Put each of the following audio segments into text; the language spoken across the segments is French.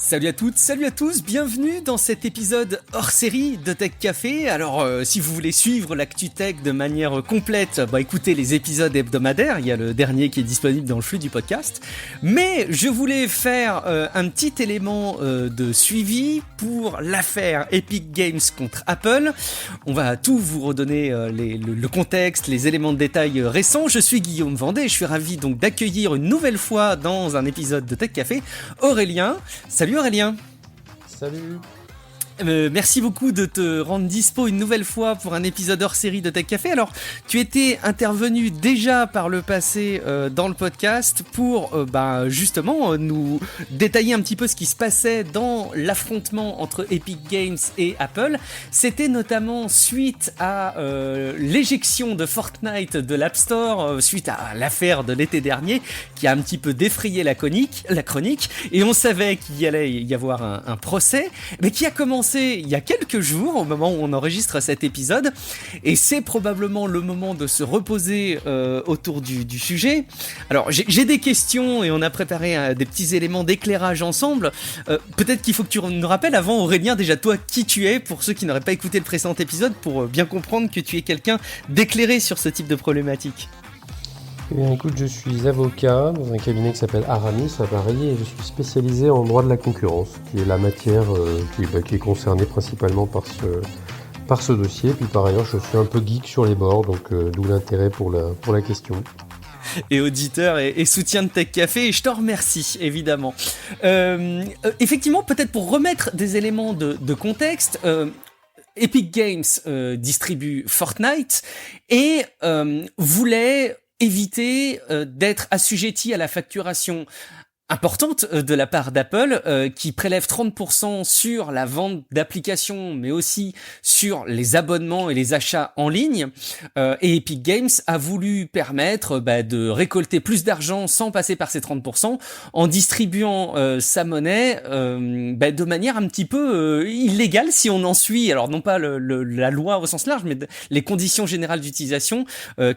Salut à toutes, salut à tous, bienvenue dans cet épisode hors série de Tech Café. Alors si vous voulez suivre l'actu tech de manière complète, écoutez les épisodes hebdomadaires, il y a le dernier qui est disponible dans le flux du podcast. Mais je voulais faire un petit élément de suivi pour l'affaire Epic Games contre Apple. On va tout vous redonner le contexte, les éléments de détail récents. Je suis Guillaume Vendée et je suis ravi donc d'accueillir une nouvelle fois dans un épisode de Tech Café Aurélien. Salut Aurélien. Salut. Merci beaucoup de te rendre dispo une nouvelle fois pour un épisode hors série de Tech Café. Alors, tu étais intervenu déjà par le passé dans le podcast pour justement nous détailler un petit peu ce qui se passait dans l'affrontement entre Epic Games et Apple. C'était notamment suite à l'éjection de Fortnite de l'App Store, suite à l'affaire de l'été dernier qui a un petit peu défrayé la chronique, et on savait qu'il y allait y avoir un procès, mais qui a commencé il y a quelques jours au moment où on enregistre cet épisode, et c'est probablement le moment de se reposer autour du sujet. Alors j'ai des questions et on a préparé des petits éléments d'éclairage ensemble. Peut-être qu'il faut que tu nous rappelles avant, Aurélien, déjà toi qui tu es, pour ceux qui n'auraient pas écouté le précédent épisode, pour bien comprendre que tu es quelqu'un d'éclairé sur ce type de problématique. Eh bien, écoute, je suis avocat dans un cabinet qui s'appelle Aramis à Paris et je suis spécialisé en droit de la concurrence, qui est la matière qui est concernée principalement par ce dossier. Puis par ailleurs, je suis un peu geek sur les bords, donc d'où l'intérêt pour la question. Et auditeur et soutien de Tech Café, et je t'en remercie évidemment. Effectivement, peut-être pour remettre des éléments de contexte, Epic Games distribue Fortnite et voulait éviter d'être assujetti à la facturation importante de la part d'Apple, qui prélève 30% sur la vente d'applications, mais aussi sur les abonnements et les achats en ligne. Et Epic Games a voulu permettre de récolter plus d'argent sans passer par ces 30%, en distribuant sa monnaie de manière un petit peu illégale, si on en suit, alors non pas la loi au sens large, mais les conditions générales d'utilisation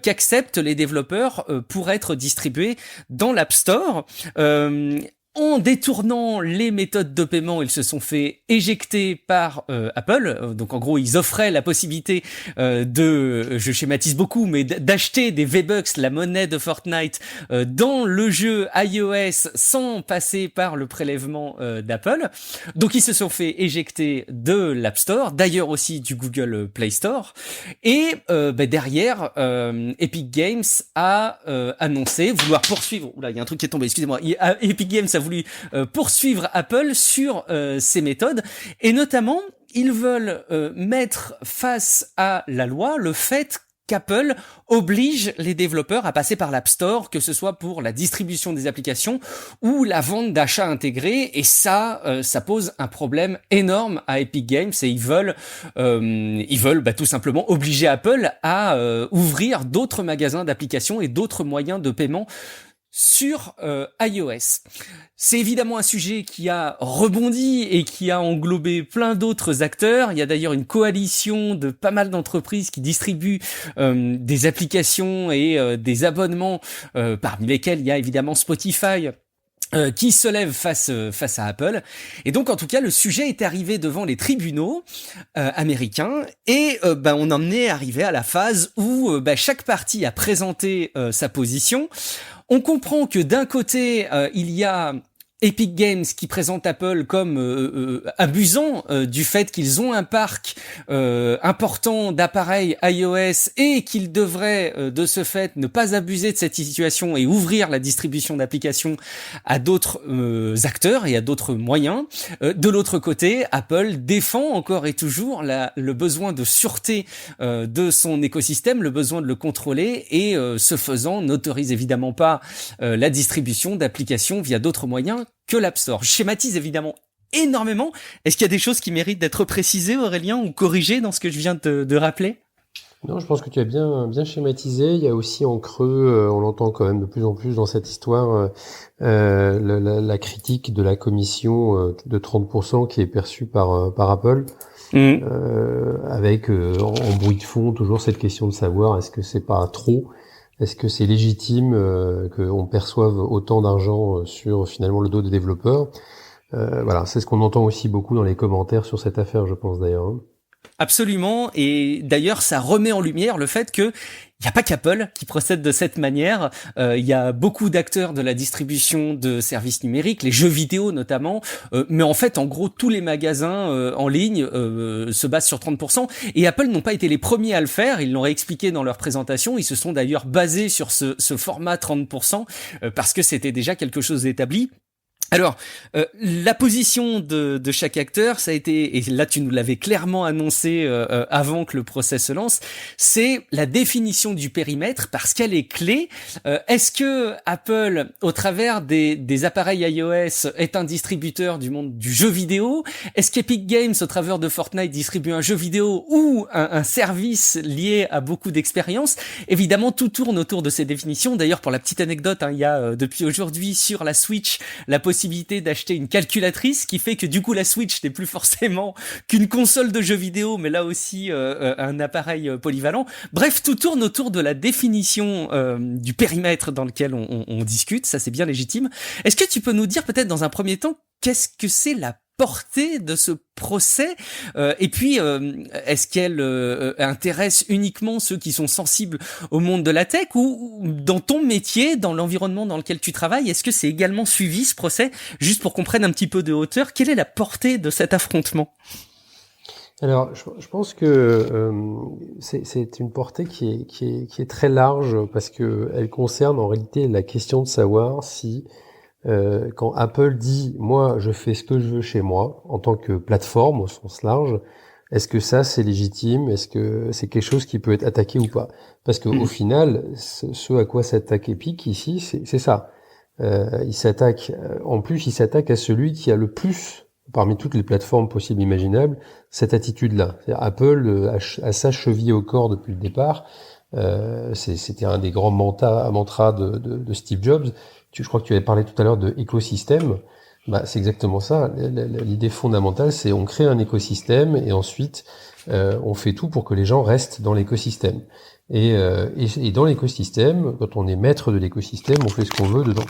qu'acceptent les développeurs pour être distribués dans l'App Store. En détournant les méthodes de paiement, ils se sont fait éjecter par Apple. Donc en gros, ils offraient la possibilité je schématise beaucoup, mais d'acheter des V-Bucks, la monnaie de Fortnite, dans le jeu iOS sans passer par le prélèvement d'Apple. Donc ils se sont fait éjecter de l'App Store, d'ailleurs aussi du Google Play Store. Et derrière, Epic Games a annoncé vouloir poursuivre. Oula, il y a un truc qui est tombé, excusez-moi. Epic Games a voulu poursuivre Apple sur ces méthodes, et notamment ils veulent mettre face à la loi le fait qu'Apple oblige les développeurs à passer par l'App Store, que ce soit pour la distribution des applications ou la vente d'achats intégrés, et ça pose un problème énorme à Epic Games, et ils veulent tout simplement obliger Apple à ouvrir d'autres magasins d'applications et d'autres moyens de paiement sur iOS. C'est évidemment un sujet qui a rebondi et qui a englobé plein d'autres acteurs. Il y a d'ailleurs une coalition de pas mal d'entreprises qui distribuent des applications et des abonnements, parmi lesquels il y a évidemment Spotify, qui se lève face à Apple. Et donc en tout cas le sujet est arrivé devant les tribunaux américains, et on en est arrivé à la phase où chaque partie a présenté sa position. On comprend que d'un côté, il y a Epic Games qui présente Apple comme abusant du fait qu'ils ont un parc important d'appareils iOS et qu'ils devraient de ce fait ne pas abuser de cette situation et ouvrir la distribution d'applications à d'autres acteurs et à d'autres moyens. De l'autre côté, Apple défend encore et toujours le besoin de sûreté de son écosystème, le besoin de le contrôler, et ce faisant n'autorise évidemment pas la distribution d'applications via d'autres moyens que l'App Store. Je schématise évidemment énormément. Est-ce qu'il y a des choses qui méritent d'être précisées, Aurélien, ou corrigées dans ce que je viens de rappeler ? Non, je pense que tu as bien schématisé. Il y a aussi en creux, on l'entend quand même de plus en plus dans cette histoire, la critique de la commission de 30% qui est perçue par Apple. Avec en bruit de fond toujours cette question de savoir est-ce que c'est pas trop, est-ce que c'est légitime qu'on perçoive autant d'argent sur finalement le dos des développeurs. Voilà, c'est ce qu'on entend aussi beaucoup dans les commentaires sur cette affaire, je pense d'ailleurs, hein. Absolument, et d'ailleurs ça remet en lumière le fait que il n'y a pas qu'Apple qui procède de cette manière. Il y a beaucoup d'acteurs de la distribution de services numériques, les jeux vidéo notamment, mais en fait, en gros, tous les magasins en ligne se basent sur 30%. Et Apple n'ont pas été les premiers à le faire. Ils l'ont expliqué dans leur présentation. Ils se sont d'ailleurs basés sur ce format 30% parce que c'était déjà quelque chose d'établi. Alors, la position de chaque acteur, ça a été, et là tu nous l'avais clairement annoncé avant que le procès se lance, c'est la définition du périmètre parce qu'elle est clé. Est-ce que Apple, au travers des appareils iOS, est un distributeur du monde du jeu vidéo? Est-ce qu'Epic Games, au travers de Fortnite, distribue un jeu vidéo ou un service lié à beaucoup d'expériences? Évidemment, tout tourne autour de ces définitions. D'ailleurs, pour la petite anecdote, il y a depuis aujourd'hui sur la Switch la possibilité d'acheter une calculatrice qui fait que du coup la Switch n'est plus forcément qu'une console de jeux vidéo mais là aussi un appareil polyvalent. Bref, tout tourne autour de la définition du périmètre dans lequel on discute, ça c'est bien légitime. Est-ce que tu peux nous dire peut-être dans un premier temps qu'est-ce que c'est la portée de ce procès et puis est-ce qu'elle intéresse uniquement ceux qui sont sensibles au monde de la tech ou dans ton métier, dans l'environnement dans lequel tu travailles, est-ce que c'est également suivi ce procès? Juste pour qu'on prenne un petit peu de hauteur, quelle est la portée de cet affrontement? Alors, je pense que c'est une portée qui est très large parce que elle concerne en réalité la question de savoir si quand Apple dit moi je fais ce que je veux chez moi en tant que plateforme au sens large, est-ce que ça c'est légitime? Est-ce que c'est quelque chose qui peut être attaqué ou pas? Parce que au final, ce à quoi s'attaque Epic ici, c'est ça. Il s'attaque, en plus, il s'attaque à celui qui a le plus, parmi toutes les plateformes possibles et imaginables, cette attitude-là. C'est-à-dire Apple a sa cheville au corps depuis le départ. C'était un des grands mantras de Steve Jobs. Je crois que tu avais parlé tout à l'heure de écosystème. Bah, c'est exactement ça. L'idée fondamentale, c'est on crée un écosystème et ensuite on fait tout pour que les gens restent dans l'écosystème. Et dans l'écosystème, quand on est maître de l'écosystème, on fait ce qu'on veut dedans.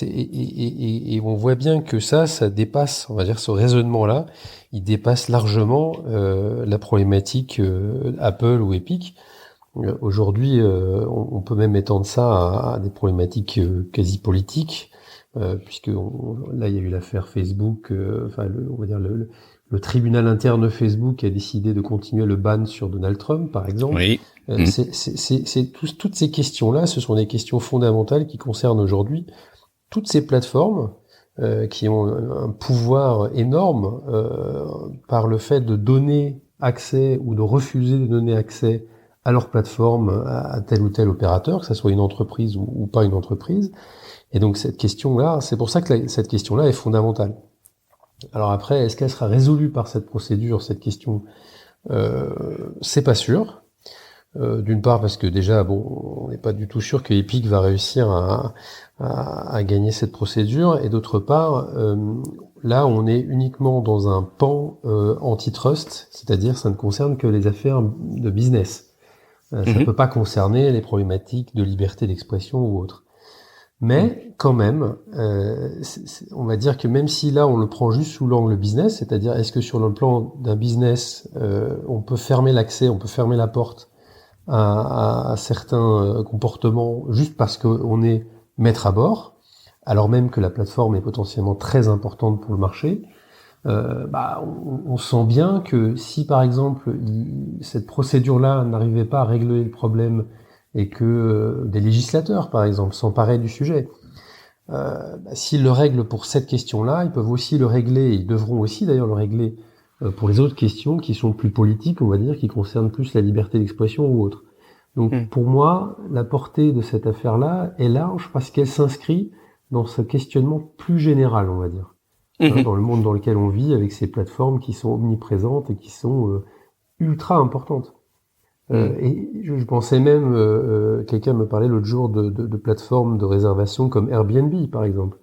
Et on voit bien que ça dépasse, on va dire, ce raisonnement-là, il dépasse largement la problématique Apple ou Epic. Aujourd'hui, on peut même étendre ça à des problématiques quasi politiques, puisque là, il y a eu l'affaire Facebook. On va dire le tribunal interne Facebook a décidé de continuer le ban sur Donald Trump, par exemple. Oui. Toutes ces questions-là, ce sont des questions fondamentales qui concernent aujourd'hui toutes ces plateformes qui ont un pouvoir énorme par le fait de donner accès ou de refuser de donner accès à leur plateforme, à tel ou tel opérateur, que ça soit une entreprise ou pas une entreprise. Et donc cette question-là, c'est pour ça que cette question-là est fondamentale. Alors après, est-ce qu'elle sera résolue par cette procédure, cette question? C'est pas sûr. D'une part parce que déjà, on n'est pas du tout sûr que Epic va réussir à gagner cette procédure, et d'autre part, là, on est uniquement dans un pan antitrust, c'est-à-dire ça ne concerne que les affaires de business. Ça ne peut pas concerner les problématiques de liberté d'expression ou autre. Mais quand même, on va dire que même si là on le prend juste sous l'angle business, c'est-à-dire est-ce que sur le plan d'un business, on peut fermer l'accès, on peut fermer la porte à certains comportements juste parce qu'on est maître à bord, alors même que la plateforme est potentiellement très importante pour le marché. On sent bien que si par exemple cette procédure-là n'arrivait pas à régler le problème et que des législateurs par exemple s'emparaient du sujet, s'ils le règlent pour cette question-là, ils peuvent aussi le régler, et ils devront aussi d'ailleurs le régler pour les autres questions qui sont plus politiques, on va dire, qui concernent plus la liberté d'expression ou autre. Donc pour moi, la portée de cette affaire-là est large parce qu'elle s'inscrit dans ce questionnement plus général, on va dire. Dans le monde dans lequel on vit, avec ces plateformes qui sont omniprésentes et qui sont ultra importantes. Et je pensais même, quelqu'un me parlait l'autre jour de plateformes de réservation comme Airbnb, par exemple.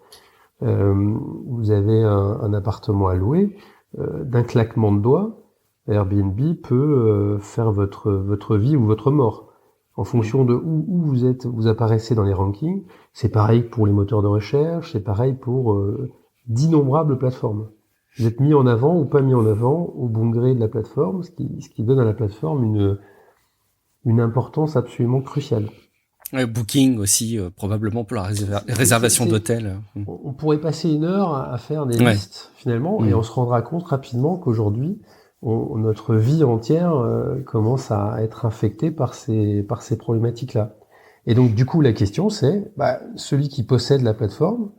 Vous avez un appartement à louer, d'un claquement de doigts, Airbnb peut faire votre vie ou votre mort. En fonction de où vous êtes, vous apparaissez dans les rankings. C'est pareil pour les moteurs de recherche, c'est pareil pour d'innombrables plateformes. Vous êtes mis en avant ou pas mis en avant au bon gré de la plateforme, ce qui donne à la plateforme une importance absolument cruciale. Booking aussi, probablement pour la réservation d'hôtel. On pourrait passer une heure à faire des listes, finalement, et on se rendra compte rapidement qu'aujourd'hui, notre vie entière commence à être infectée par ces problématiques-là. Et donc, du coup, la question, c'est, celui qui possède la plateforme,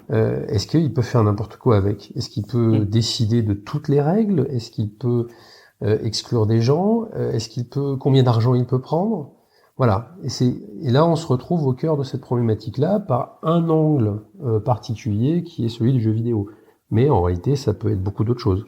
est-ce qu'il peut faire n'importe quoi avec? Est-ce qu'il peut décider de toutes les règles? Est-ce qu'il peut exclure des gens? Combien d'argent il peut prendre? Voilà. Et là, on se retrouve au cœur de cette problématique-là par un angle particulier qui est celui du jeu vidéo. Mais en réalité, ça peut être beaucoup d'autres choses.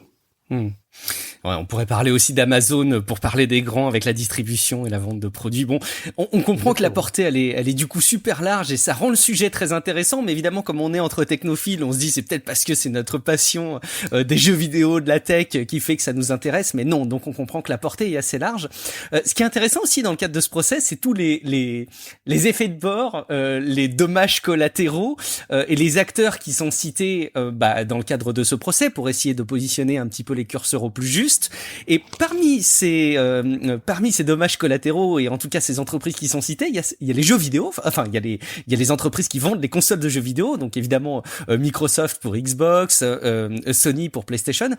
Ouais, on pourrait parler aussi d'Amazon pour parler des grands avec la distribution et la vente de produits. Bon, on comprend que la portée, elle est du coup super large et ça rend le sujet très intéressant. Mais évidemment, comme on est entre technophiles, on se dit c'est peut-être parce que c'est notre passion des jeux vidéo, de la tech qui fait que ça nous intéresse. Mais non, donc on comprend que la portée est assez large. Ce qui est intéressant aussi dans le cadre de ce procès, c'est tous les effets de bord, les dommages collatéraux et les acteurs qui sont cités dans le cadre de ce procès pour essayer de positionner un petit peu les curseurs au plus juste. Et parmi ces dommages collatéraux et en tout cas ces entreprises qui sont citées, il y a les jeux vidéo, enfin il y a les entreprises qui vendent les consoles de jeux vidéo, donc évidemment Microsoft pour Xbox, Sony pour PlayStation.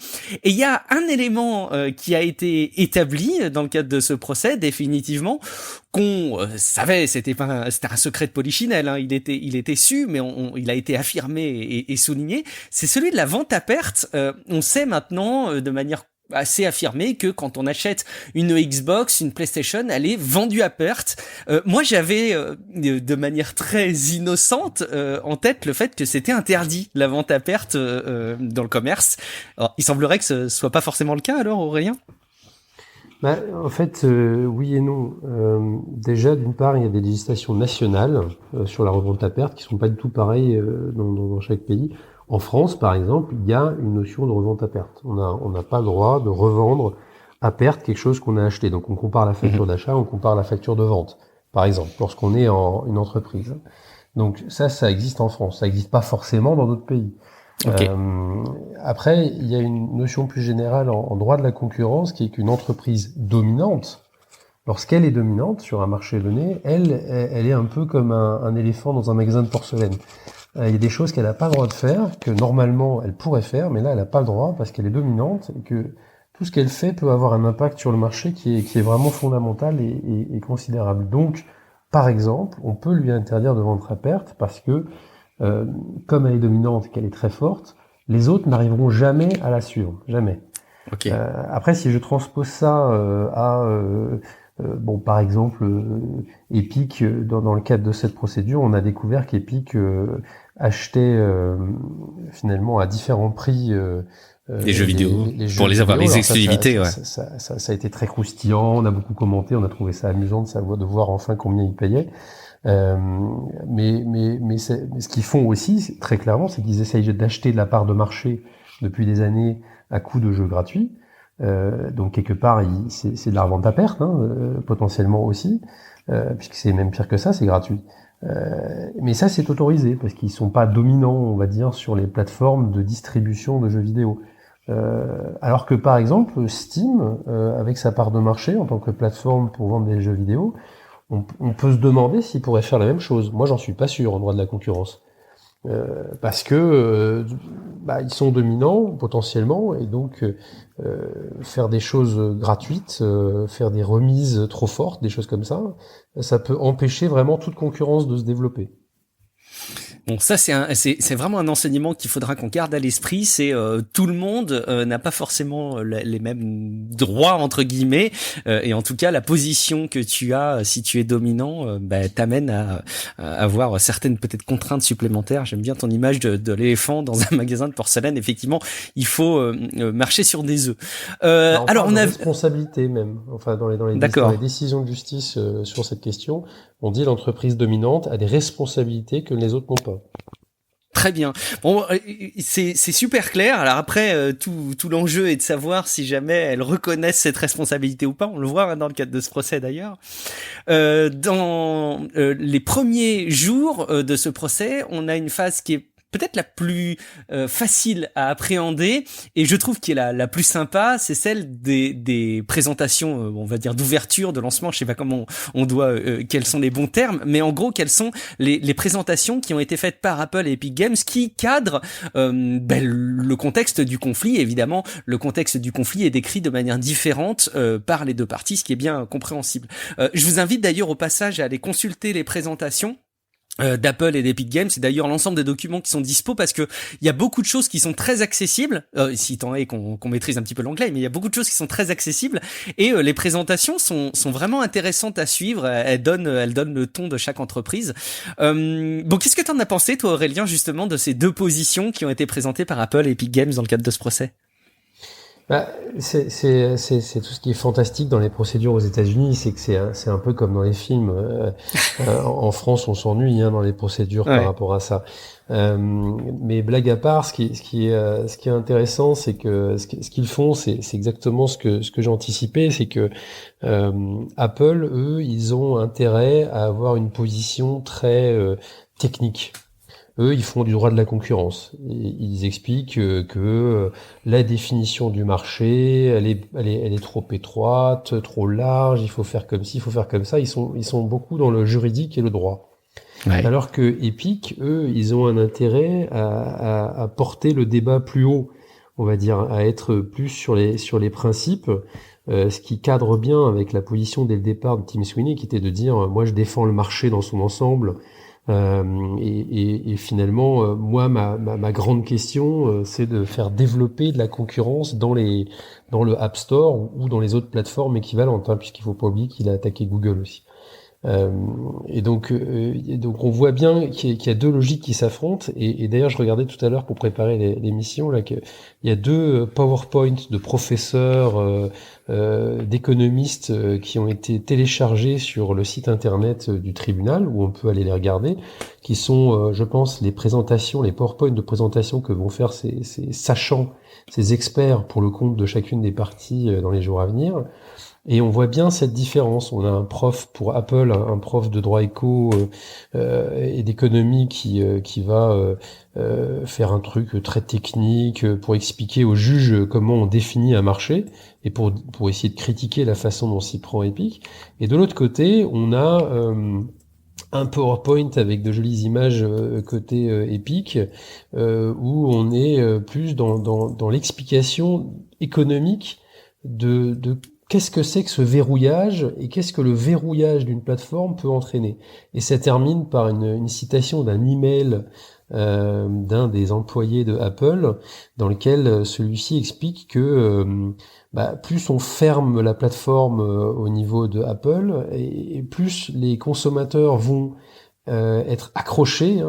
Et il y a un élément qui a été établi dans le cadre de ce procès définitivement qu'on savait, c'était un secret de polichinelle, hein, il était su, mais il a été affirmé et souligné. C'est celui de la vente à perte. On sait maintenant de manière assez affirmé que quand on achète une Xbox, une PlayStation, elle est vendue à perte. Moi, j'avais de manière très innocente en tête le fait que c'était interdit la vente à perte dans le commerce. Alors, il semblerait que ce soit pas forcément le cas alors, Aurélien. En fait, oui et non. Déjà, d'une part, il y a des législations nationales sur la revente à perte qui sont pas du tout pareilles dans chaque pays. En France, par exemple, il y a une notion de revente à perte. On n'a pas le droit de revendre à perte quelque chose qu'on a acheté. Donc, on compare la facture d'achat, on compare la facture de vente, par exemple, lorsqu'on est une entreprise. Donc, ça existe en France. Ça n'existe pas forcément dans d'autres pays. Okay. Après, il y a une notion plus générale en droit de la concurrence qui est qu'une entreprise dominante, lorsqu'elle est dominante sur un marché donné, elle est un peu comme un éléphant dans un magasin de porcelaine. Il y a des choses qu'elle n'a pas le droit de faire, que normalement elle pourrait faire, mais là elle n'a pas le droit parce qu'elle est dominante et que tout ce qu'elle fait peut avoir un impact sur le marché qui est vraiment fondamental et considérable. Donc, par exemple, on peut lui interdire de vendre à perte parce que, comme elle est dominante et qu'elle est très forte, les autres n'arriveront jamais à la suivre, jamais. Okay. Après, si je transpose ça par exemple, Epic, dans le cadre de cette procédure, on a découvert qu'Epic achetait finalement à différents prix des jeux vidéo les jeux pour les avoir, vidéo. les exclusivités. Ça a été très croustillant, on a beaucoup commenté, on a trouvé ça amusant de voir enfin combien ils payaient. Mais ce qu'ils font aussi, très clairement, c'est qu'ils essayent d'acheter de la part de marché depuis des années à coût de jeux gratuits. Donc quelque part, c'est de la revente à perte, potentiellement aussi, puisque c'est même pire que ça, c'est gratuit. Mais ça, c'est autorisé, parce qu'ils sont pas dominants, on va dire, sur les plateformes de distribution de jeux vidéo. Alors que par exemple, Steam, avec sa part de marché en tant que plateforme pour vendre des jeux vidéo, on peut se demander s'ils pourraient faire la même chose. Moi, j'en suis pas sûr en droit de la concurrence. Parce que ils sont dominants potentiellement et donc faire des choses gratuites, faire des remises trop fortes, des choses comme ça peut empêcher vraiment toute concurrence de se développer. Bon, ça c'est vraiment un enseignement qu'il faudra qu'on garde à l'esprit. C'est tout le monde n'a pas forcément les mêmes droits entre guillemets, et en tout cas la position que tu as si tu es dominant, t'amène à avoir certaines peut-être contraintes supplémentaires. J'aime bien ton image de l'éléphant dans un magasin de porcelaine. Effectivement, il faut marcher sur des œufs. Alors on a responsabilité même. Enfin dans les décisions de justice sur cette question. On dit l'entreprise dominante a des responsabilités que les autres n'ont pas. Très bien. Bon, c'est super clair. Alors après, tout l'enjeu est de savoir si jamais elles reconnaissent cette responsabilité ou pas. On le voit dans le cadre de ce procès d'ailleurs. Dans les premiers jours de ce procès, on a une phase qui est peut-être la plus facile à appréhender, et je trouve qui est la plus sympa, c'est celle des présentations, on va dire d'ouverture, de lancement, je sais pas comment on doit, quels sont les bons termes, mais en gros, quelles sont les présentations qui ont été faites par Apple et Epic Games qui cadrent le contexte du conflit. Évidemment, le contexte du conflit est décrit de manière différente par les deux parties, ce qui est bien compréhensible. Je vous invite d'ailleurs au passage à aller consulter les présentations d'Apple et d'Epic Games, c'est d'ailleurs l'ensemble des documents qui sont dispo, parce que il y a beaucoup de choses qui sont très accessibles, si tant est qu'on maîtrise un petit peu l'anglais, mais il y a beaucoup de choses qui sont très accessibles, et les présentations sont vraiment intéressantes à suivre. Elles donnent le ton de chaque entreprise. Bon, qu'est-ce que t'en as pensé, toi, Aurélien, justement, de ces deux positions qui ont été présentées par Apple et Epic Games dans le cadre de ce procès? Bah, c'est tout ce qui est fantastique dans les procédures aux États-Unis, c'est que c'est un peu comme dans les films. En France, on s'ennuie dans les procédures par rapport à ça. Mais blague à part, ce qui est intéressant, c'est que ce qu'ils font, c'est exactement ce que j'ai anticipé, c'est que Apple, eux, ils ont intérêt à avoir une position très technique. Eux, ils font du droit de la concurrence. Ils expliquent que la définition du marché, elle est trop étroite, trop large. Il faut faire comme ci, il faut faire comme ça. Ils sont beaucoup dans le juridique et le droit. Ouais. Alors que Epic, eux, ils ont un intérêt à porter le débat plus haut, on va dire, à être plus sur les principes. Ce qui cadre bien avec la position dès le départ de Tim Sweeney, qui était de dire moi je défends le marché dans son ensemble. Et finalement, moi, ma grande question, c'est de faire développer de la concurrence dans le App Store ou dans les autres plateformes équivalentes, puisqu'il faut pas oublier qu'il a attaqué Google aussi. Et donc on voit bien qu'il y a deux logiques qui s'affrontent. Et d'ailleurs, je regardais tout à l'heure pour préparer l'émission là qu'il y a deux PowerPoint de professeurs d'économistes qui ont été téléchargés sur le site internet du tribunal, où on peut aller les regarder, qui sont, je pense, les PowerPoint de présentation que vont faire ces sachants, ces experts pour le compte de chacune des parties dans les jours à venir. Et on voit bien cette différence. On a un prof pour Apple, un prof de droit éco et d'économie qui va faire un truc très technique pour expliquer aux juges comment on définit un marché et pour essayer de critiquer la façon dont s'y prend Epic. Et de l'autre côté, on a un PowerPoint avec de jolies images côté Epic où on est plus dans l'explication économique de qu'est-ce que c'est que ce verrouillage et qu'est-ce que le verrouillage d'une plateforme peut entraîner. Et ça termine par une citation d'un email d'un des employés de Apple, dans lequel celui-ci explique que plus on ferme la plateforme au niveau de Apple, et plus les consommateurs vont être accrochés,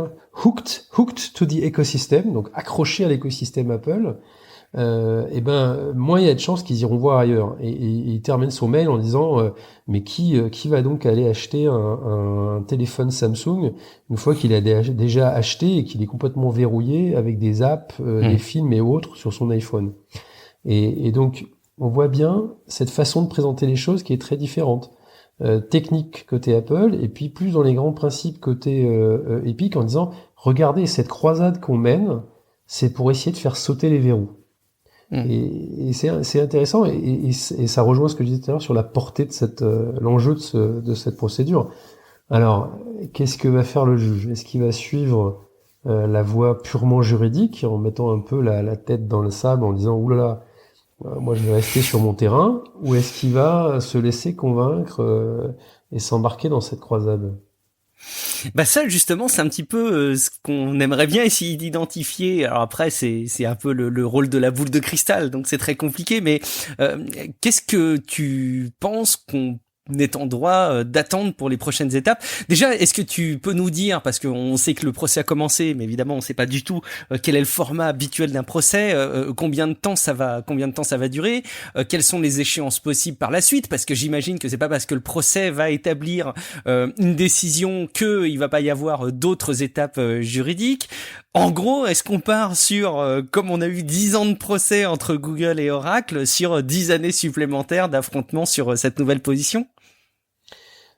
hooked to the ecosystem, donc accrochés à l'écosystème Apple, moins il y a de chances qu'ils iront voir ailleurs. Et il termine son mail en disant mais qui va donc aller acheter un téléphone Samsung une fois qu'il a déjà acheté et qu'il est complètement verrouillé avec des apps, des films et autres sur son iPhone. Et donc on voit bien cette façon de présenter les choses qui est très différente. Technique côté Apple, et puis plus dans les grands principes côté Epic, en disant regardez, cette croisade qu'on mène, c'est pour essayer de faire sauter les verrous. Et c'est intéressant, et ça rejoint ce que je disais tout à l'heure sur la portée de l'enjeu de cette procédure. Alors, qu'est-ce que va faire le juge? Est-ce qu'il va suivre la voie purement juridique, en mettant un peu la tête dans le sable, en disant oulala, moi je vais rester sur mon terrain, ou est-ce qu'il va se laisser convaincre et s'embarquer dans cette croisade? Bah ça justement c'est un petit peu ce qu'on aimerait bien essayer d'identifier. Alors après c'est un peu le rôle de la boule de cristal, donc c'est très compliqué, mais qu'est-ce que tu penses qu'on est en droit d'attendre pour les prochaines étapes? Déjà, est-ce que tu peux nous dire, parce qu'on sait que le procès a commencé, mais évidemment on sait pas du tout quel est le format habituel d'un procès, combien de temps ça va durer, quelles sont les échéances possibles par la suite, parce que j'imagine que c'est pas parce que le procès va établir une décision que il va pas y avoir d'autres étapes juridiques. En gros, est-ce qu'on part sur, comme on a eu 10 ans de procès entre Google et Oracle, sur 10 années supplémentaires d'affrontement sur cette nouvelle position?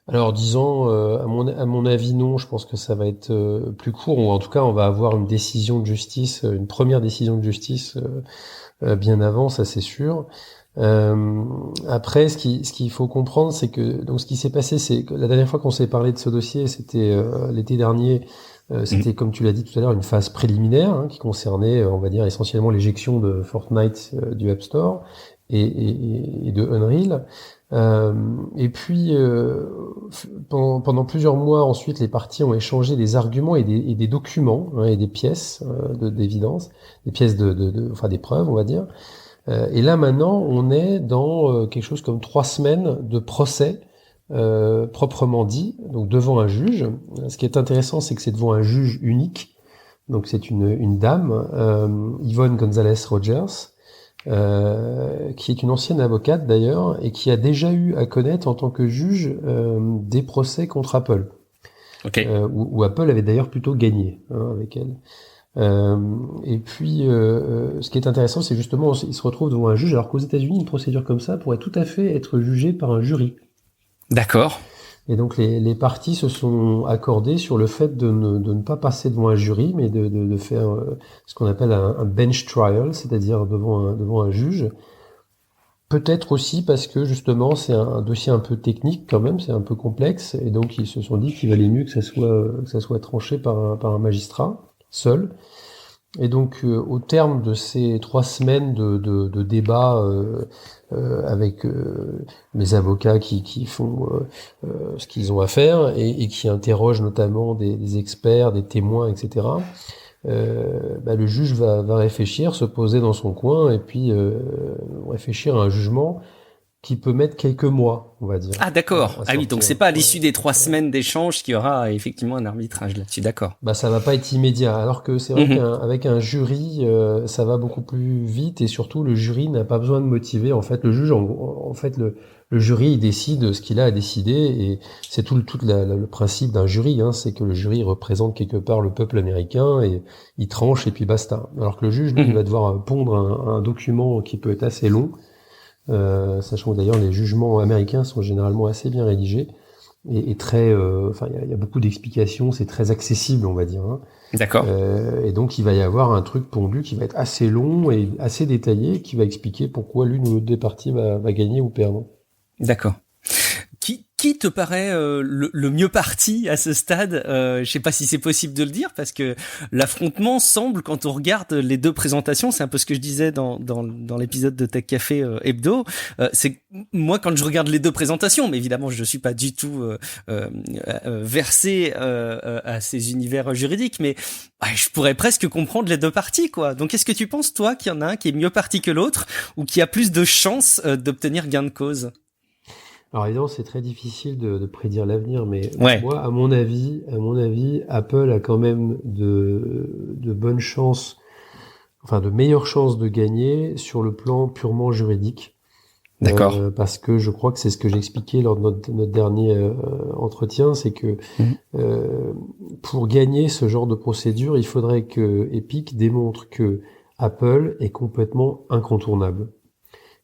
Alors, disons, à mon avis, non. Je pense que ça va être plus court, ou en tout cas, on va avoir une décision de justice, une première décision de justice bien avant, ça c'est sûr. Après, ce qu'il faut comprendre, c'est que donc ce qui s'est passé, c'est que la dernière fois qu'on s'est parlé de ce dossier, c'était l'été dernier. Mhm. C'était, comme tu l'as dit tout à l'heure, une phase préliminaire qui concernait, on va dire, essentiellement l'éjection de Fortnite du App Store et de Unreal. Et puis, pendant plusieurs mois ensuite, les parties ont échangé des arguments et des documents et des pièces d'évidence, des pièces enfin des preuves, on va dire. Et là maintenant, on est dans quelque chose comme 3 semaines de procès proprement dit, donc devant un juge. Ce qui est intéressant, c'est que c'est devant un juge unique. Donc c'est une dame, Yvonne Gonzalez Rogers, qui est une ancienne avocate d'ailleurs, et qui a déjà eu à connaître en tant que juge des procès contre Apple, Ok. où Apple avait d'ailleurs plutôt gagné avec elle. Et puis, ce qui est intéressant, c'est justement, il se retrouve devant un juge, alors qu'aux États-Unis, une procédure comme ça pourrait tout à fait être jugée par un jury. D'accord. Et donc, les parties se sont accordées sur le fait de ne pas passer devant un jury, mais de faire ce qu'on appelle un bench trial, c'est-à-dire devant un juge. Peut-être aussi parce que justement, c'est un dossier un peu technique quand même, c'est un peu complexe, et donc ils se sont dit qu'il valait mieux que ça soit tranché par un magistrat seul. Et donc, au terme de ces 3 semaines de débats avec les avocats qui font ce qu'ils ont à faire et qui interrogent notamment des experts, des témoins, etc., le juge va réfléchir, se poser dans son coin et puis réfléchir à un jugement qui peut mettre quelques mois, on va dire, Ah d'accord. à Ah oui, donc sortir. c'est pas à l'issue des trois Voilà. semaines d'échange qu'il y aura effectivement un arbitrage là-dessus. D'accord. Bah ça va pas être immédiat, alors que c'est vrai Mhm. qu'avec un jury, ça va beaucoup plus vite et surtout le jury n'a pas besoin de motiver. En fait, le juge, en fait, le jury il décide ce qu'il a à décider et c'est le principe d'un jury, c'est que le jury représente quelque part le peuple américain et il tranche et puis basta. Alors que le juge, lui, il Mhm. va devoir pondre un document qui peut être assez long, sachant que d'ailleurs les jugements américains sont généralement assez bien rédigés et très, enfin il y a beaucoup d'explications, c'est très accessible on va dire. D'accord. Et donc il va y avoir un truc pondu qui va être assez long et assez détaillé, qui va expliquer pourquoi l'une ou l'autre des parties va gagner ou perdre. D'accord. Qui te paraît le mieux parti à ce stade? Je sais pas si c'est possible de le dire parce que l'affrontement semble, quand on regarde les deux présentations, c'est un peu ce que je disais dans l'épisode de Tech Café Hebdo. C'est moi quand je regarde les deux présentations, mais évidemment je suis pas du tout versé à ces univers juridiques, mais je pourrais presque comprendre les deux parties quoi. Donc est-ce que tu penses toi qu'il y en a un qui est mieux parti que l'autre ou qui a plus de chances d'obtenir gain de cause? Alors évidemment c'est très difficile de prédire l'avenir, mais Ouais. moi à mon avis, Apple a quand même de bonnes chances, enfin de meilleures chances de gagner sur le plan purement juridique. D'accord. Parce que je crois que c'est ce que j'expliquais lors de notre dernier entretien, c'est que Mhm. euh, pour gagner ce genre de procédure, il faudrait que Epic démontre que Apple est complètement incontournable.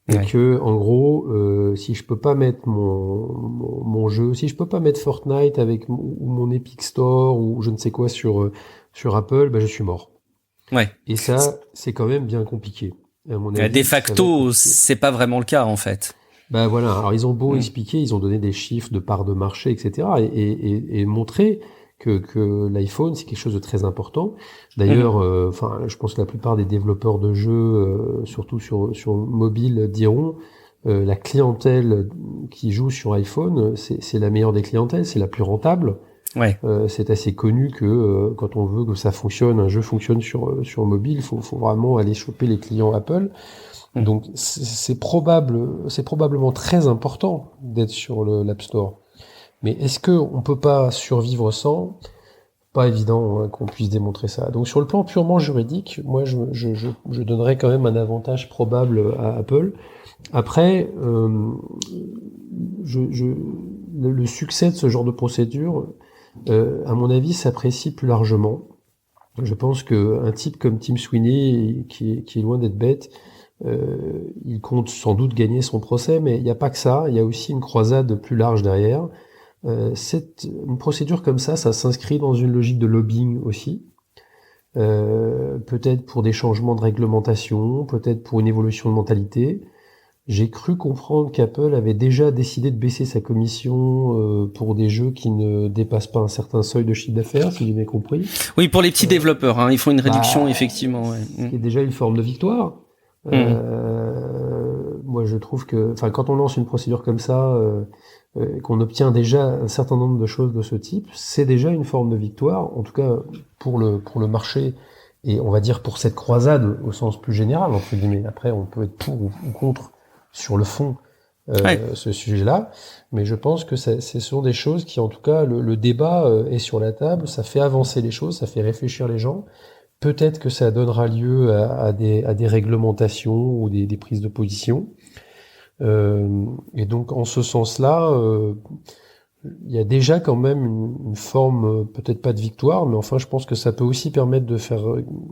Et Ouais. que, en gros, si je peux pas mettre mon jeu, si je peux pas mettre Fortnite avec mon Epic Store ou je ne sais quoi sur Apple, bah, je suis mort. Ouais. Et ça, c'est quand même bien compliqué. À mon De avis, ça va être facto, compliqué. c'est pas vraiment le cas en fait. Bah voilà, alors ils ont beau Mm. expliquer, ils ont donné des chiffres de part de marché, etc. Et montrer que l'iPhone, c'est quelque chose de très important. Mhm. D'ailleurs, enfin, je pense que la plupart des développeurs de jeux, surtout sur mobile, diront la clientèle qui joue sur iPhone, c'est la meilleure des clientèles, c'est la plus rentable. Ouais. C'est assez connu que quand on veut que ça fonctionne, un jeu fonctionne sur mobile, faut vraiment aller choper les clients Apple. Mm. Donc c'est probablement très important d'être sur l'App Store. Mais est-ce que on peut pas survivre sans? Pas évident qu'on puisse démontrer ça. Donc sur le plan purement juridique, moi je donnerais quand même un avantage probable à Apple. Après, le succès de ce genre de procédure, à mon avis, s'apprécie plus largement. Je pense que un type comme Tim Sweeney, qui est loin d'être bête, il compte sans doute gagner son procès, mais il n'y a pas que ça. Il y a aussi une croisade plus large derrière, Une procédure comme ça s'inscrit dans une logique de lobbying aussi. Peut-être pour des changements de réglementation, peut-être pour une évolution de mentalité. J'ai cru comprendre qu'Apple avait déjà décidé de baisser sa commission pour des jeux qui ne dépassent pas un certain seuil de chiffre d'affaires, si j'ai bien compris. Oui, pour les petits développeurs, hein, ils font une réduction, effectivement. Ouais. Ce qui est déjà une forme de victoire. Moi, je trouve que, quand on lance une procédure comme ça, qu'on obtient déjà un certain nombre de choses de ce type, c'est déjà une forme de victoire, en tout cas pour le marché, et on va dire pour cette croisade au sens plus général, entre guillemets. Après, on peut être pour ou contre sur le fond ce sujet-là, mais je pense que ce sont des choses qui, en tout cas, le débat est sur la table, ça fait avancer les choses, ça fait réfléchir les gens. Peut-être que ça donnera lieu à des réglementations ou des prises de position. Et donc, en ce sens-là, il y a déjà quand même une forme, peut-être pas de victoire, mais enfin, je pense que ça peut aussi permettre de faire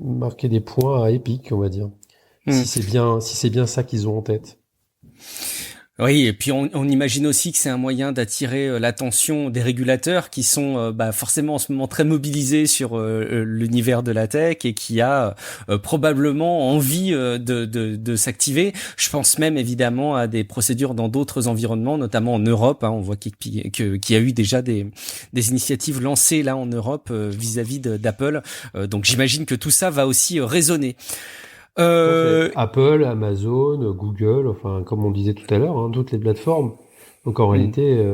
marquer des points à Epic, on va dire. Si c'est bien ça qu'ils ont en tête. Oui, et puis on imagine aussi que c'est un moyen d'attirer l'attention des régulateurs qui sont forcément en ce moment très mobilisés sur l'univers de la tech et qui a probablement envie de s'activer. Je pense même évidemment à des procédures dans d'autres environnements, notamment en Europe. Hein, on voit qu'il y a eu déjà des initiatives lancées là en Europe vis-à-vis d'Apple. Donc j'imagine que tout ça va aussi résonner. Apple, Amazon, Google, enfin comme on disait tout à l'heure, hein, toutes les plateformes. Donc en réalité,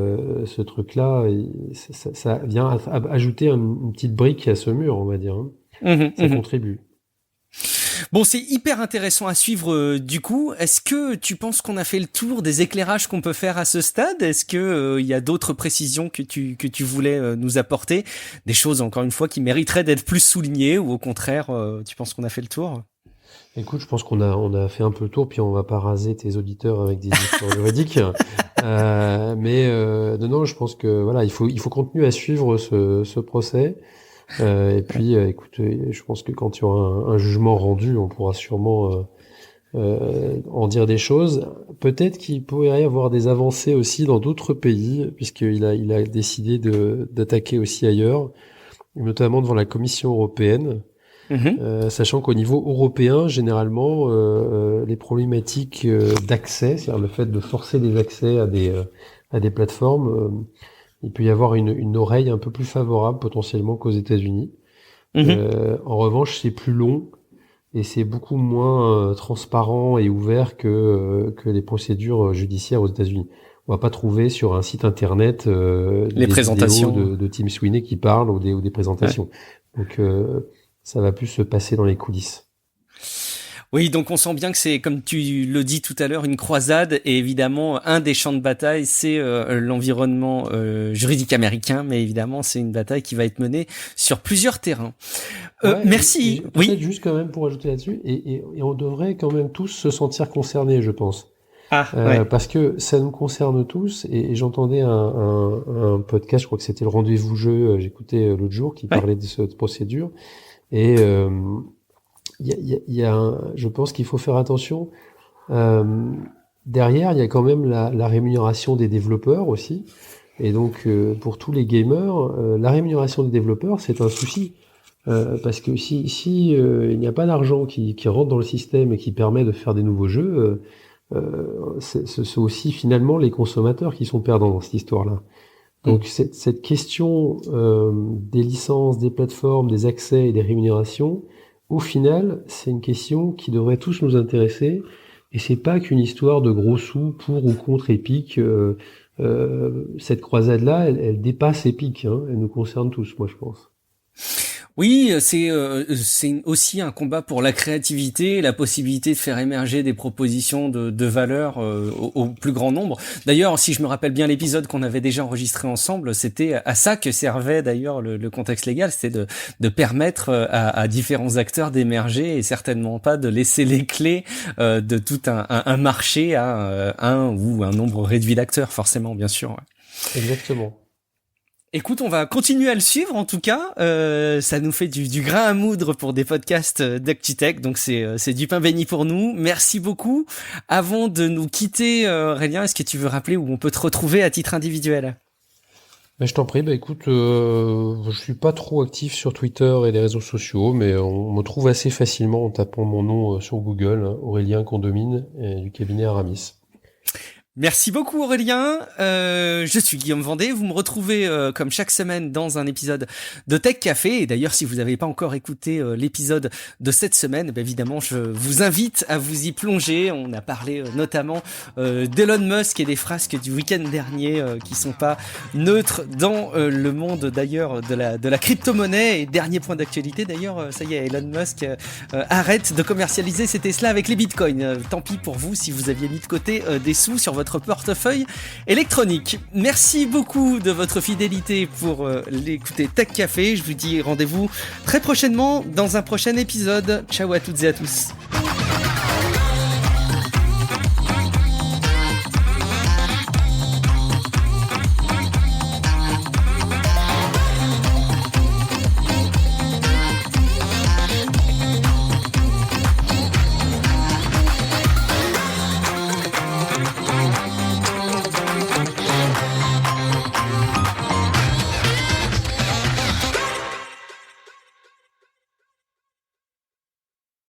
ce truc-là, ça vient ajouter une petite brique à ce mur, on va dire. Hein. Ça contribue. Bon, c'est hyper intéressant à suivre du coup. Est-ce que tu penses qu'on a fait le tour des éclairages qu'on peut faire à ce stade? Est-ce que il y a d'autres précisions que tu voulais nous apporter? Des choses, encore une fois, qui mériteraient d'être plus soulignées ou au contraire, tu penses qu'on a fait le tour? Écoute, je pense qu'on a fait un peu le tour, puis on va pas raser tes auditeurs avec des histoires juridiques. Non, je pense que voilà, il faut continuer à suivre ce procès. Et puis, écoute, je pense que quand il y aura un jugement rendu, on pourra sûrement en dire des choses. Peut-être qu'il pourrait y avoir des avancées aussi dans d'autres pays, puisqu'il a décidé d'attaquer aussi ailleurs, notamment devant la Commission européenne. Sachant qu'au niveau européen, généralement, les problématiques d'accès, c'est-à-dire le fait de forcer des accès à des plateformes, il peut y avoir une oreille un peu plus favorable potentiellement qu'aux États-Unis. En revanche, c'est plus long et c'est beaucoup moins transparent et ouvert que les procédures judiciaires aux États-Unis. On va pas trouver sur un site internet les présentations de Tim Sweeney qui parlent ou des présentations. Donc ça va plus se passer dans les coulisses. Oui, donc on sent bien que c'est, comme tu le dis tout à l'heure, une croisade, et évidemment, un des champs de bataille, c'est l'environnement juridique américain, mais évidemment, c'est une bataille qui va être menée sur plusieurs terrains. Merci. Peut-être juste quand même pour ajouter là-dessus, et on devrait quand même tous se sentir concernés, je pense. Parce que ça nous concerne tous, et j'entendais un podcast, je crois que c'était le Rendez-vous Jeu, j'écoutais l'autre jour, qui parlait de cette procédure. Et je pense qu'il faut faire attention. Derrière, il y a quand même la rémunération des développeurs aussi. Et donc, pour tous les gamers, la rémunération des développeurs, c'est un souci. Parce que si il n'y a pas d'argent qui rentre dans le système et qui permet de faire des nouveaux jeux, ce sont aussi finalement les consommateurs qui sont perdants dans cette histoire-là. Donc cette question des licences, des plateformes, des accès et des rémunérations, au final, c'est une question qui devrait tous nous intéresser. Et c'est pas qu'une histoire de gros sous pour ou contre Epic. Cette croisade-là, elle dépasse Epic. Hein, elle nous concerne tous, moi je pense. Oui, c'est aussi un combat pour la créativité, la possibilité de faire émerger des propositions de valeur au plus grand nombre. D'ailleurs, si je me rappelle bien l'épisode qu'on avait déjà enregistré ensemble, c'était à ça que servait d'ailleurs le contexte légal, c'était de permettre à différents acteurs d'émerger et certainement pas de laisser les clés de tout un marché à un ou un nombre réduit d'acteurs, forcément, bien sûr. Ouais. Exactement. Écoute, on va continuer à le suivre en tout cas. Ça nous fait du grain à moudre pour des podcasts d'ActuTech, donc c'est du pain béni pour nous. Merci beaucoup. Avant de nous quitter, Aurélien, est-ce que tu veux rappeler où on peut te retrouver à titre individuel ? Mais je t'en prie, écoute, je suis pas trop actif sur Twitter et les réseaux sociaux, mais on me trouve assez facilement en tapant mon nom sur Google, hein, Aurélien Condomine, et du cabinet Aramis. Merci beaucoup Aurélien, je suis Guillaume Vendée, vous me retrouvez comme chaque semaine dans un épisode de Tech Café, et d'ailleurs si vous n'avez pas encore écouté l'épisode de cette semaine, évidemment je vous invite à vous y plonger. On a parlé notamment d'Elon Musk et des frasques du week-end dernier qui sont pas neutres dans le monde d'ailleurs de la crypto-monnaie. Et dernier point d'actualité d'ailleurs, ça y est, Elon Musk arrête de commercialiser ses Tesla avec les bitcoins. Tant pis pour vous si vous aviez mis de côté des sous sur votre portefeuille électronique. Merci beaucoup de votre fidélité pour l'écouter Tech Café. Je vous dis rendez-vous très prochainement dans un prochain épisode. Ciao à toutes et à tous.